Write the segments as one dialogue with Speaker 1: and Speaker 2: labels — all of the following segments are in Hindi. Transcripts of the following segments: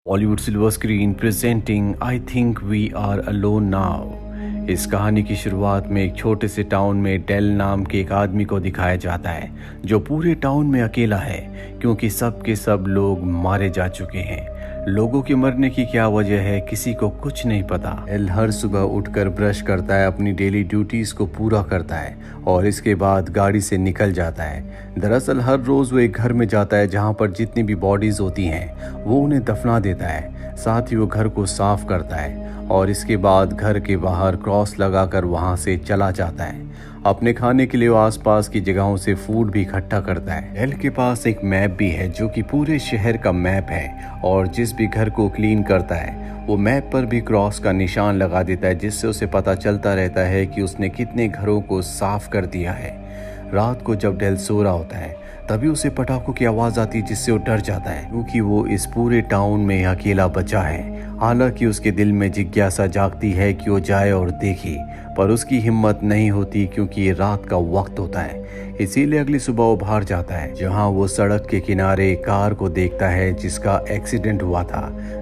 Speaker 1: Bollywood silver screen presenting I think we are alone now. इस कहानी की शुरुआत में एक छोटे से टाउन में डेल नाम के एक आदमी को दिखाया जाता है जो पूरे टाउन में अकेला है क्योंकि सब के सब लोग मारे जा चुके हैं। लोगों के मरने की क्या वजह है किसी को कुछ नहीं पता। डेल हर सुबह उठकर ब्रश करता है, अपनी डेली ड्यूटीज को पूरा करता है और इसके बाद गाड़ी से निकल जाता है। दरअसल हर रोज वो एक घर में जाता है जहाँ पर जितनी भी बॉडीज होती हैं वो उन्हें दफना देता है। साथ ही वो घर को साफ करता है और इसके बाद घर के बाहर क्रॉस लगाकर वहां से चला जाता है। अपने खाने के लिए वो आसपास की जगहों से फूड भी इकट्ठा करता है। डेल के पास एक मैप भी है जो कि पूरे शहर का मैप है और जिस भी घर को क्लीन करता है वो मैप पर भी क्रॉस का निशान लगा देता है, जिससे उसे पता चलता रहता है कि उसने कितने घरों को साफ कर दिया है। रात को जब डेल सो रहा होता है तभी उसे पटाखों की आवाज आती है जिससे वो डर जाता है क्योंकि वो इस पूरे टाउन में अकेला बचा है। हालांकि उसके दिल में जिज्ञासा जागती है कि वो जाए और देखे, पर उसकी हिम्मत नहीं होती क्योंकि ये रात का वक्त होता है। इसीलिए अगली सुबह वो बाहर जाता है जहां वो सड़क के किनारे कार को देखता है जिसका एक्सीडेंट हुआ था।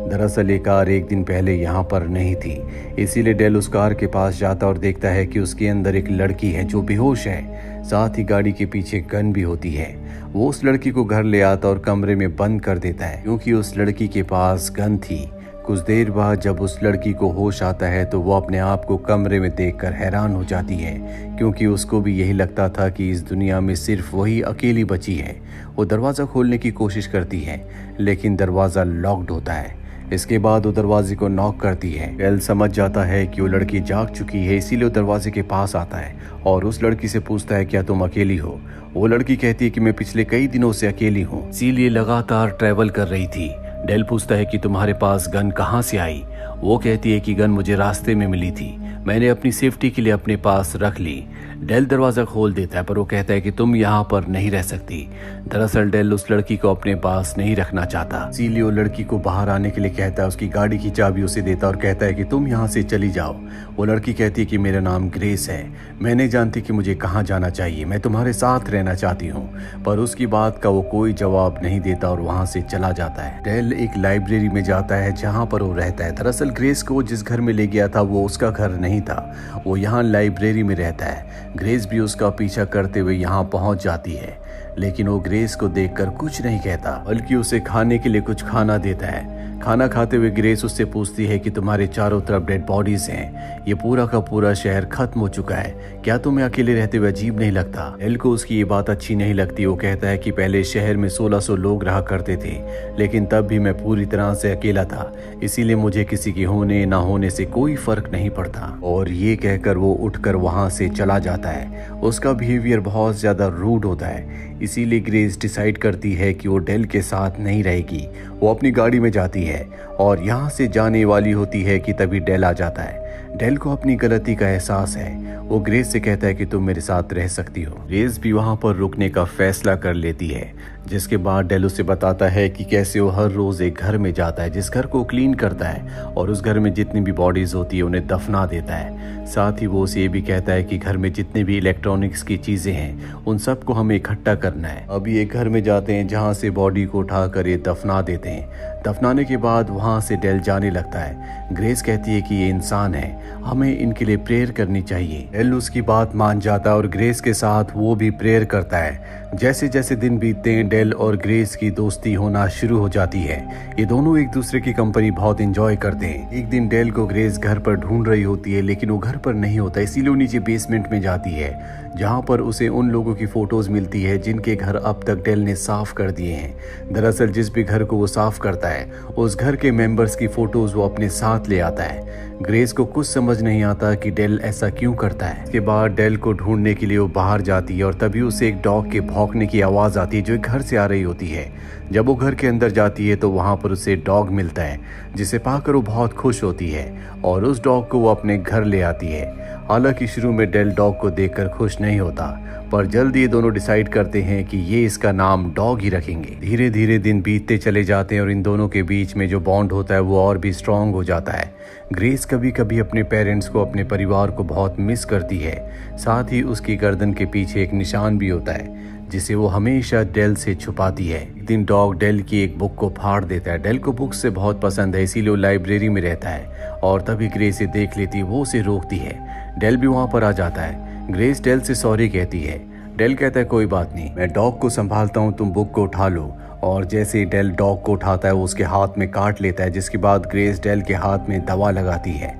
Speaker 1: दरअसल ये कार एक दिन पहले यहाँ पर नहीं थी, इसीलिए डेल उस कार के पास जाता और देखता है कि उसके अंदर एक लड़की है जो बेहोश है। साथ ही गाड़ी के पीछे गन भी होती है। वो उस लड़की को घर ले आता और कमरे में बंद कर देता है क्योंकि उस लड़की के पास गन थी। कुछ देर बाद जब उस लड़की को होश आता है तो वो अपने आप को कमरे में देखकर हैरान हो जाती है क्योंकि उसको भी यही लगता था कि इस दुनिया में सिर्फ वही अकेली बची है। वो दरवाज़ा खोलने की कोशिश करती है लेकिन दरवाज़ा लॉक्ड होता है। इसके बाद वो दरवाजे को नॉक करती है। डेल समझ जाता है कि वो लड़की जाग चुकी है, इसीलिए वो दरवाजे के पास आता है और उस लड़की से पूछता है क्या तुम अकेली हो। वो लड़की कहती है कि मैं पिछले कई दिनों से अकेली हूँ, इसीलिए लगातार ट्रैवल कर रही थी। डेल पूछता है कि तुम्हारे पास गन कहाँ से आई। वो कहती है कि गन मुझे रास्ते में मिली थी, मैंने अपनी सेफ्टी के लिए अपने पास रख ली। डेल दरवाज़ा खोल देता है पर वो कहता है कि तुम यहाँ पर नहीं रह सकती। दरअसल डेल उस लड़की को अपने पास नहीं रखना चाहता, इसीलिए वो लड़की को बाहर आने के लिए कहता है। उसकी गाड़ी की चाबी उसे देता और कहता है कि तुम यहाँ से चली जाओ। वो लड़की कहती है कि मेरा नाम ग्रेस है, मैं नहीं जानती कि मुझे कहाँ जाना चाहिए, मैं तुम्हारे साथ रहना चाहती हूँ। पर उसकी बात का वो कोई जवाब नहीं देता और वहाँ से चला जाता है। डेल एक लाइब्रेरी में जाता है जहाँ पर वो रहता है। दरअसल ग्रेस को जिस घर में ले गया था वो उसका घर नहीं था, वो यहाँ लाइब्रेरी में रहता है। ग्रेस भी उसका पीछा करते हुए यहाँ पहुंच जाती है लेकिन वो ग्रेस को देखकर कुछ नहीं कहता बल्कि उसे खाने के लिए कुछ खाना देता है। खाना खाते हुए ग्रेस उससे पूछती है कि तुम्हारे चारों तरफ डेड बॉडीज हैं, ये पूरा का पूरा शहर खत्म हो चुका है, क्या तुम्हें अकेले रहते हुए अजीब नहीं लगता। डेल को उसकी ये बात अच्छी नहीं लगती। वो कहता है कि पहले शहर में 1600 लोग रहा करते थे लेकिन तब भी मैं पूरी तरह से अकेला था, इसीलिए मुझे किसी के होने ना होने से कोई फर्क नहीं पड़ता। और ये कहकर वो उठकर वहां से चला जाता है। उसका बिहेवियर बहुत ज्यादा रूड होता है, इसीलिए ग्रेस डिसाइड करती है कि वो डेल के साथ नहीं रहेगी। वो अपनी गाड़ी में जाती है और यहाँ से जाने वाली होती है कि तभी डेल आ जाता है। डेल को अपनी गलती का एहसास है। वो ग्रेस से कहता है कि तुम मेरे साथ रह सकती हो। ग्रेस भी वहाँ पर रुकने का फैसला कर लेती है, जिसके बाद डेल उसे बताता है कि कैसे वो हर रोज एक घर में जाता है जिस घर को क्लीन करता है और उस घर में जितनी भी बॉडीज होती है उन्हें दफना देता है। साथ ही वो उसे ये भी कहता है कि घर में जितने भी इलेक्ट्रॉनिक्स की चीजें हैं उन सबको हमें इकट्ठा करना है। अभी एक घर में जाते हैं जहाँ से बॉडी को उठाकर ये दफना देते हैं। दफनाने के बाद वहां से डेल जाने लगता है। ग्रेस कहती है कि ये इंसान है, हमें इनके लिए प्रेयर करनी चाहिए। डेल उसकी बात मान जाता है और ग्रेस के साथ वो भी प्रेयर करता है। जैसे जैसे दिन बीतते हैं डेल और ग्रेस की दोस्ती होना शुरू हो जाती है। ये दोनों एक दूसरे की कंपनी बहुत एंजॉय करते हैं। एक दिन डेल को ग्रेस घर पर ढूंढ रही होती है लेकिन वो घर पर नहीं होता, इसीलिए वो नीचे बेसमेंट में जाती है जहां पर उसे उन लोगों की फोटोज मिलती है जिनके घर अब तक डेल ने साफ कर दिए हैं। दरअसल जिस भी घर को वो साफ करता है उस घर के मेंबर्स की फोटोज वो अपने साथ ले आता है। ग्रेस को कुछ समझ नहीं आता कि डेल ऐसा क्यों करता है। इसके बाद डेल को ढूंढने के लिए वो बाहर जाती है और तभी उसे एक डॉग के भौंकने की आवाज आती है जो एक घर से आ रही होती है। जब वो घर के अंदर जाती है तो वहां पर उसे डॉग मिलता है जिसे पाकर वो बहुत खुश होती है और उस डॉग को वो अपने घर ले आती है। हालांकि शुरू में डेल डॉग को देखकर खुश नहीं होता, पर जल्द ये दोनों डिसाइड करते हैं कि ये इसका नाम डॉग ही रखेंगे। धीरे धीरे दिन बीतते चले जाते हैं और इन दोनों के बीच में जो बॉन्ड होता है वो और भी स्ट्रांग हो जाता है। ग्रेस कभी कभी अपने पेरेंट्स को, अपने परिवार को बहुत मिस करती है। साथ ही उसकी गर्दन के पीछे एक निशान भी होता है जिसे वो हमेशा डेल से छुपाती है। एक दिन डॉग डेल की एक बुक को फाड़ देता है। डेल को बुक से बहुत पसंद है, इसीलिए वो लाइब्रेरी में रहता है और तभी ग्रेस इसे देख लेती है। वो उसे रोकती है। डेल भी वहां पर आ जाता है। ग्रेस डेल से सॉरी कहती है। डेल कहता है कोई बात नहीं, मैं डॉग को संभालता हूँ, तुम बुक को उठा लो। और जैसे ही डेल डॉग को उठाता है वो उसके हाथ में काट लेता है, जिसके बाद ग्रेस डेल के हाथ में दवा लगाती है।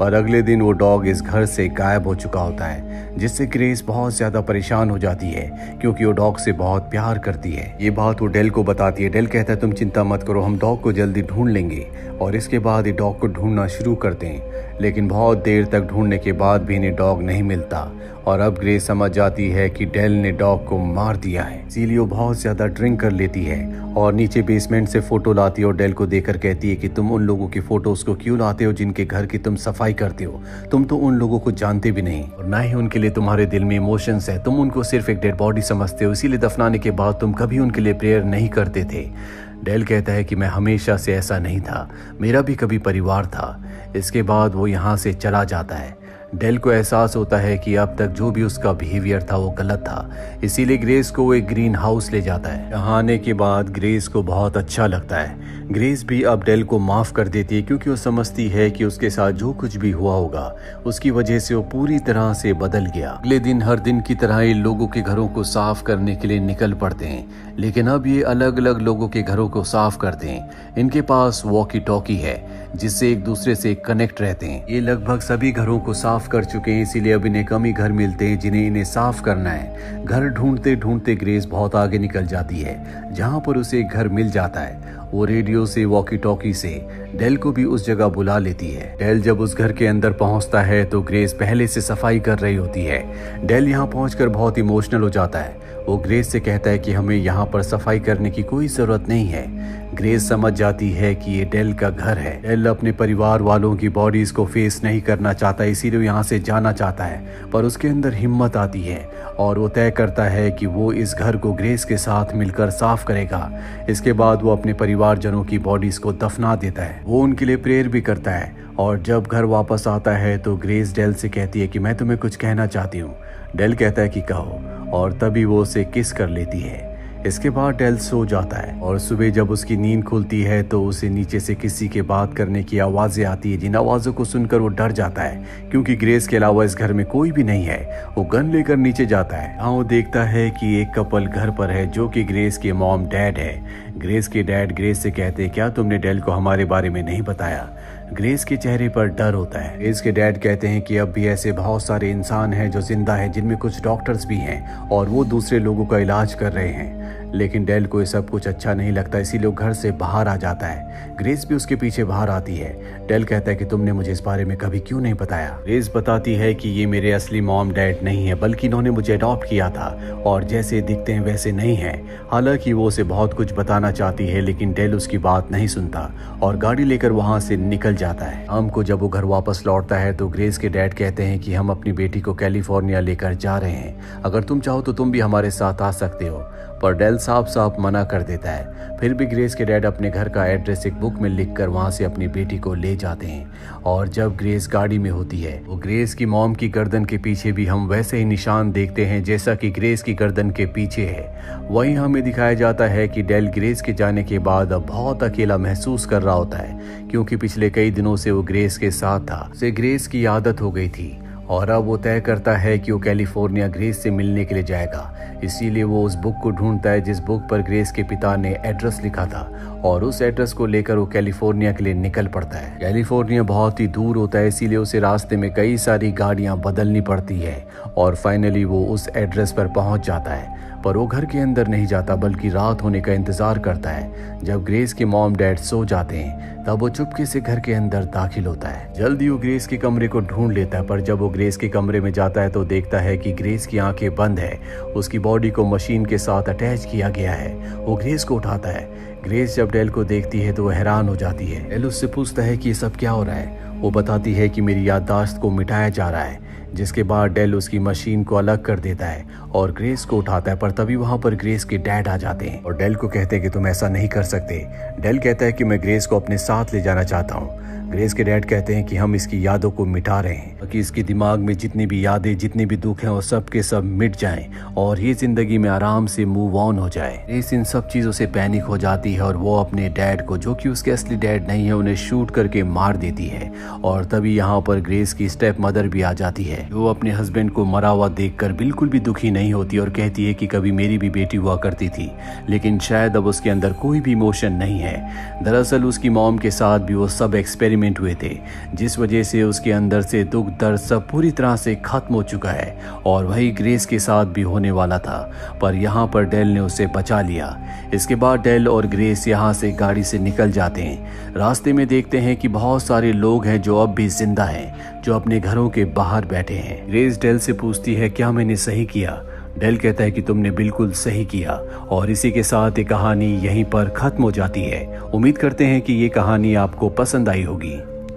Speaker 1: पर अगले दिन वो डॉग इस घर से गायब हो चुका होता है, जिससे ग्रेस बहुत ज्यादा परेशान हो जाती है क्योंकि वो डॉग से बहुत प्यार करती है। ये बात वो डेल को बताती है। डेल कहता है तुम चिंता मत करो, हम डॉग को जल्दी ढूंढ लेंगे। और इसके बाद ये डॉग को ढूंढना शुरू करते हैं, लेकिन बहुत देर तक ढूंढने के बाद भी इन्हें डॉग नहीं मिलता। और अब ग्रेस समझ जाती है कि डेल ने डॉग को मार दिया है, इसीलिए वो बहुत ज्यादा ड्रिंक कर लेती है और नीचे बेसमेंट से फोटो लाती है और डेल को देखकर कहती है कि तुम उन लोगों की फोटोज को क्यों लाते हो जिनके घर की तुम सफाई करते हो। तुम तो उन लोगों को जानते भी नहीं और ना ही उनके लिए तुम्हारे दिल में इमोशंस है। तुम उनको सिर्फ एक डेड बॉडी समझते हो, इसीलिए दफनाने के बाद तुम कभी उनके लिए प्रेयर नहीं करते थे। डेल कहता है कि मैं हमेशा से ऐसा नहीं था, मेरा भी कभी परिवार था। इसके बाद वो यहाँ से चला जाता है। डेल को एहसास होता है कि अब तक जो भी उसका बिहेवियर था वो गलत था, इसीलिए ग्रेस को वो एक ग्रीन हाउस ले जाता है। यहाँ आने के बाद ग्रेस को बहुत अच्छा लगता है। ग्रेस भी अब डेल को माफ कर देती है क्योंकि वो समझती है कि उसके साथ जो कुछ भी हुआ होगा उसकी वजह से वो पूरी तरह से बदल गया। अगले दिन हर दिन की तरह ये लोगों के घरों को साफ करने के लिए निकल पड़ते हैं, लेकिन अब ये अलग अलग लोगों के घरों को साफ करते हैं। इनके पास वॉकी टॉकी है जिससे एक दूसरे से कनेक्ट रहते हैं। ये लगभग सभी घरों को साफ कर चुके हैं, इसीलिए अब इन्हें कम ही घर मिलते हैं जिन्हें इन्हें साफ करना है। घर ढूंढते ढूंढते ग्रेस बहुत आगे निकल जाती है, जहां पर उसे एक घर मिल जाता है। वो रेडियो से, वॉकी टॉकी से डेल को भी उस जगह बुला लेती है। डेल जब उस घर के अंदर पहुंचता है तो ग्रेस पहले से सफाई कर रही होती है। डेल यहाँ पहुंचकर बहुत इमोशनल हो जाता है। वो ग्रेस से कहता है कि हमें यहाँ पर सफाई करने की कोई जरूरत नहीं है। ग्रेस समझ जाती है कि ये डेल का घर है। डेल अपने परिवार वालों की बॉडीज को फेस नहीं करना चाहता, इसीलिए यहाँ से जाना चाहता है, पर उसके अंदर हिम्मत आती है और वो तय करता है कि वो इस घर को ग्रेस के साथ मिलकर साफ करेगा। इसके बाद वो अपने परिवारजनों की बॉडीज को दफना देता है। वो उनके लिए प्रेयर भी करता है और जब घर वापस आता है तो ग्रेस डेल से कहती है कि मैं तुम्हें कुछ कहना चाहती हूँ। डेल कहता है कि कहो, और तभी वो उसे किस कर लेती है। इसके बाद डेल सो जाता है और सुबह जब उसकी नींद खुलती है तो उसे नीचे से किसी के बात करने की आवाजें आती है, जिन आवाजों को सुनकर वो डर जाता है क्योंकि ग्रेस के अलावा इस घर में कोई भी नहीं है। वो गन लेकर नीचे जाता है। यहाँ वो देखता है कि एक कपल घर पर है जो कि ग्रेस के मॉम डैड है। ग्रेस के डैड ग्रेस से कहते हैं क्या तुमने डेल को हमारे बारे में नहीं बताया। ग्रेस के चेहरे पर डर होता है। ग्रेस के डैड कहते हैं कि अब भी ऐसे बहुत सारे इंसान हैं जो जिंदा है, जिनमें कुछ डॉक्टर्स भी हैं और वो दूसरे लोगों का इलाज कर रहे हैं। लेकिन डेल को ये सब कुछ अच्छा नहीं लगता, इसीलिए वो घर से बाहर आ जाता है। ग्रेस भी उसके पीछे बाहर आती है। डेल कहता है कि तुमने मुझे इस बारे में कभी क्यों नहीं बताया। ग्रेस बताती है कि ये मेरे असली मॉम डैड नहीं है, बल्कि इन्होंने मुझे अडॉप्ट किया था और जैसे दिखते हैं वैसे नहीं है। हालांकि वो उसे बहुत कुछ बताना चाहती है, लेकिन डेल उसकी बात नहीं सुनता और गाड़ी लेकर वहां से निकल जाता है। शाम को जब वो घर वापस लौटता है तो ग्रेस के डैड कहते हैं कि हम अपनी बेटी को कैलिफोर्निया लेकर जा रहे हैं, अगर तुम चाहो तो तुम भी हमारे साथ आ सकते हो। पर डेल साफ साफ मना कर देता है। फिर भी ग्रेस के डैड अपने घर का एड्रेस एक बुक में लिखकर वहां से अपनी बेटी को ले जाते हैं। और जब ग्रेस गाड़ी में होती है वो ग्रेस की मॉम की गर्दन के पीछे भी हम वैसे ही निशान देखते हैं जैसा कि ग्रेस की गर्दन के पीछे है। वहीं हमें दिखाया जाता है कि डेल ग्रेस के जाने के बाद अब बहुत अकेला महसूस कर रहा होता है, क्योंकि पिछले कई दिनों से वो ग्रेस के साथ था। उसे ग्रेस की आदत हो गई थी और अब वो तय करता है कि वो कैलिफोर्निया ग्रेस से मिलने के लिए जाएगा। इसीलिए वो उस बुक को ढूंढता है जिस बुक पर ग्रेस के पिता ने एड्रेस लिखा था और उस एड्रेस को लेकर वो कैलिफोर्निया के लिए निकल पड़ता है। कैलिफोर्निया बहुत ही दूर होता है, इसीलिए उसे रास्ते में कई सारी गाड़ियां बदलनी पड़ती है और फाइनली वो उस एड्रेस पर पहुंच जाता है। पर वो घर के अंदर नहीं जाता बल्कि रात होने का इंतजार करता है। जब ग्रेस के मॉम डैड सो जाते हैं तब वो चुपके से घर के अंदर दाखिल होता है। जल्दी वो ग्रेस के कमरे को ढूंढ लेता है, पर जब वो ग्रेस के कमरे में जाता है तो देखता है कि ग्रेस की आंखें बंद है। उसकी बॉडी को मशीन के साथ अटैच किया गया है। वो ग्रेस को उठाता है। ग्रेस जब डेल को देखती है तो वह हैरान हो जाती है। डेल उससे पूछता है कि ये सब क्या हो रहा है। वो बताती है कि मेरी याददाश्त को मिटाया जा रहा है, जिसके बाद डेल उसकी मशीन को अलग कर देता है और ग्रेस को उठाता है। पर तभी वहां पर ग्रेस के डैड आ जाते हैं और डेल को कहते हैं कि तुम ऐसा नहीं कर सकते। डेल कहता है कि मैं ग्रेस को अपने साथ ले जाना चाहता हूँ। ग्रेस के डैड कहते हैं कि हम इसकी यादों को मिटा रहे हैं कि इसके दिमाग में जितनी भी यादें, जितने भी दुख हैं, वो सब के सब मिट जाएं और ये जिंदगी में आराम से मूव ऑन हो जाए। ग्रेस इन सब चीजों से पैनिक हो जाती है और वो अपने डैड को, जो कि उसके असली डैड नहीं है, उन्हें शूट करके मार देती है। और तभी यहाँ पर ग्रेस की स्टेप मदर भी आ जाती है, जो अपने हस्बैंड को मरा हुआ देखकर बिल्कुल भी दुखी नहीं होती और कहती है कि कभी मेरी भी बेटी हुआ करती थी, लेकिन शायद अब उसके अंदर कोई भी इमोशन नहीं है। दरअसल उसकी मॉम के साथ भी वो सब एक्सपेरिमेंट हुए थे, जिस वजह से उसके अंदर से दुख दर्द सब पूरी तरह से खत्म हो चुका है और वही ग्रेस के साथ भी होने वाला था। पर यहाँ पर डेल ने उसे बचा लिया। इसके बाद डेल और ग्रेस यहाँ से गाड़ी से निकल जाते हैं। रास्ते में देखते हैं कि बहुत सारे लोग हैं जो अब भी जिंदा हैं, जो अपने घरों के बाहर बैठे हैं। ग्रेस डेल से पूछती है क्या मैंने सही किया। डेल कहता है कि तुमने बिल्कुल सही किया। और इसी के साथ ये कहानी यहीं पर खत्म हो जाती है। उम्मीद करते हैं कि ये कहानी आपको पसंद आई होगी।